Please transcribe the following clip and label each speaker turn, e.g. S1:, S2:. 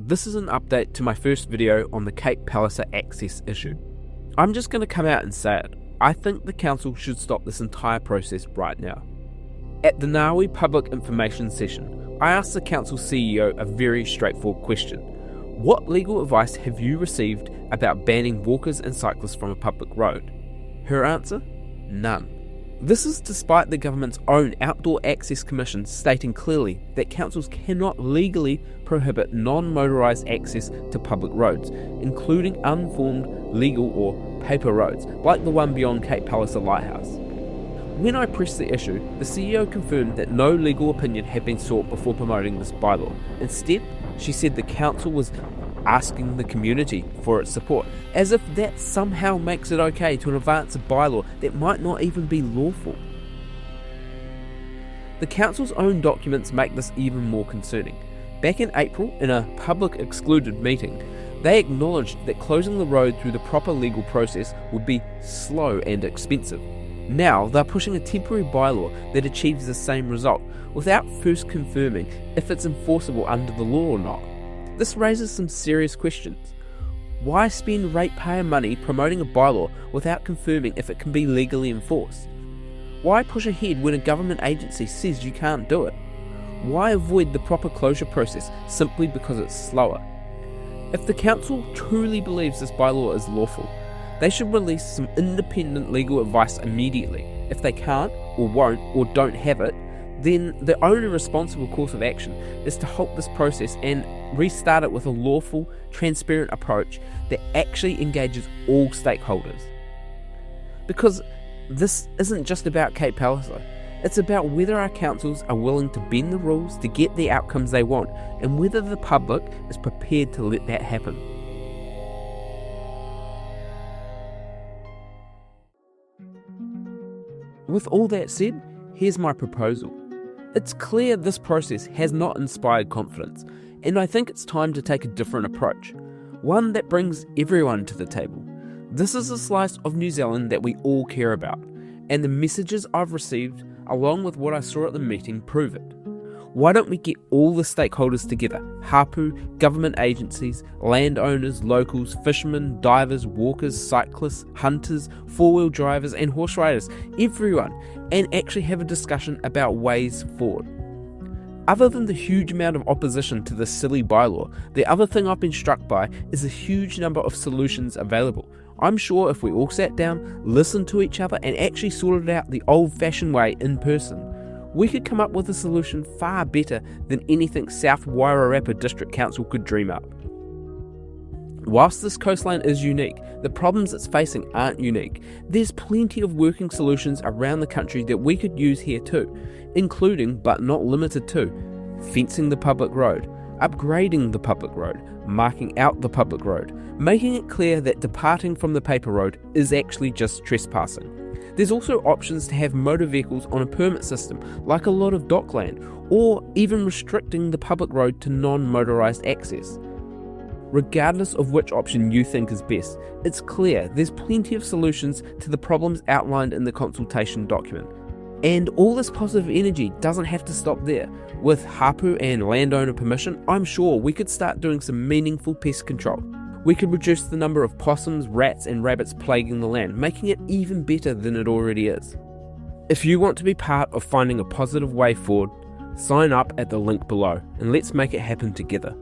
S1: This is an update to my first video on the Cape Palliser access issue. I'm just going to come out and say it. I think the council should stop this entire process right now. At the Ngawi public information session, I asked the council CEO a very straightforward question. What legal advice have you received about banning walkers and cyclists from a public road? Her answer? None. This is despite the government's own Outdoor Access Commission stating clearly that councils cannot legally prohibit non-motorised access to public roads, including unformed legal or paper roads, like the one beyond Cape Palliser Lighthouse. When I pressed the issue, the CEO confirmed that no legal opinion had been sought before promoting this bylaw. Instead, she said the council was asking the community for its support, as if that somehow makes it okay to advance a bylaw that might not even be lawful. The council's own documents make this even more concerning. Back in April, in a public excluded meeting, they acknowledged that closing the road through the proper legal process would be slow and expensive. Now they're pushing a temporary bylaw that achieves the same result, without first confirming if it's enforceable under the law or not. This raises some serious questions. Why spend ratepayer money promoting a bylaw without confirming if it can be legally enforced? Why push ahead when a government agency says you can't do it? Why avoid the proper closure process simply because it's slower? If the council truly believes this bylaw is lawful, they should release some independent legal advice immediately. If they can't, or won't, or don't have it, then the only responsible course of action is to halt this process and restart it with a lawful, transparent approach that actually engages all stakeholders. Because this isn't just about Cape Palliser, it's about whether our councils are willing to bend the rules to get the outcomes they want, and whether the public is prepared to let that happen. With all that said, here's my proposal. It's clear this process has not inspired confidence, and I think it's time to take a different approach, one that brings everyone to the table. This is a slice of New Zealand that we all care about, and the messages I've received, along with what I saw at the meeting, prove it. Why don't we get all the stakeholders together? Hapu, government agencies, landowners, locals, fishermen, divers, walkers, cyclists, hunters, four-wheel drivers and horse riders, everyone, and actually have a discussion about ways forward. Other than the huge amount of opposition to this silly bylaw, the other thing I've been struck by is the huge number of solutions available. I'm sure if we all sat down, listened to each other and actually sorted it out the old-fashioned way in person, we could come up with a solution far better than anything South Wairarapa District Council could dream up. Whilst this coastline is unique, the problems it's facing aren't unique. There's plenty of working solutions around the country that we could use here too, including, but not limited to, fencing the public road, upgrading the public road, marking out the public road, making it clear that departing from the paper road is actually just trespassing. There's also options to have motor vehicles on a permit system, like a lot of dockland, or even restricting the public road to non-motorised access. Regardless of which option you think is best, it's clear there's plenty of solutions to the problems outlined in the consultation document. And all this positive energy doesn't have to stop there. With hapu and landowner permission, I'm sure we could start doing some meaningful pest control. We could reduce the number of possums, rats and rabbits plaguing the land, making it even better than it already is. If you want to be part of finding a positive way forward, sign up at the link below and let's make it happen together.